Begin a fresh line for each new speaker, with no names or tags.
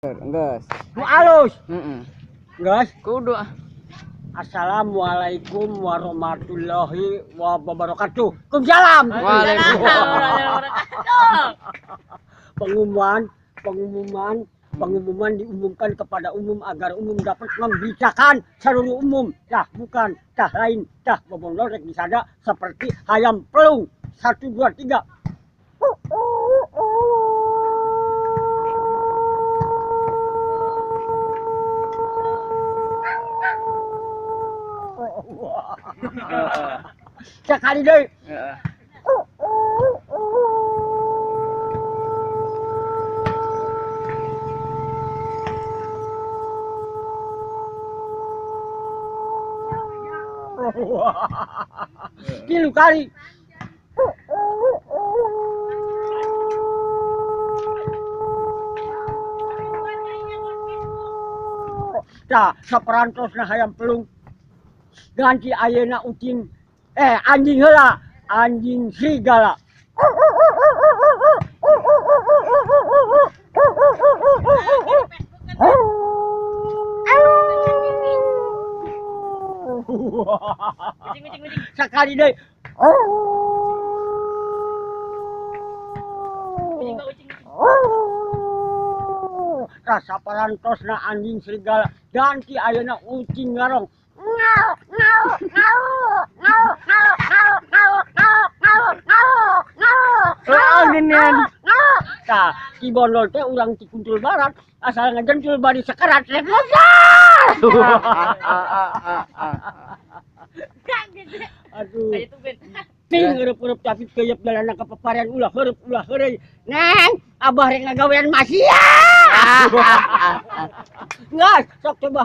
Enggeus.
Nu alus.
Heeh.
Geus.
Kudu.
Assalamualaikum warahmatullahi wabarakatuh. Waalaikumsalam.
Waalaikumsalam.
Pengumuman diumumkan kepada umum agar umum dapat memberitakan seluruh umum. Tah bukan, tah lain, tah Bondol rek disada seperti hayam pelung. 1 2 3. Sekali deh.
Heeh.
Tilu kali. Tah saperantosna hayam pelung ganti ayeuna ucing anjing heula, anjing serigala. Sekali deh. Rasa parantosna anjing serigala ganti ayeuna ucing ngarong. Tah di Bondol teh urang ti Kuntul Barat asal ngajentul bari sekerat rek aduh. Ting heureub-heureub tapi keuyeub dalana ka paparean ulah heureuy. Neng, abah rek ngagawean masia. Ngas, sok coba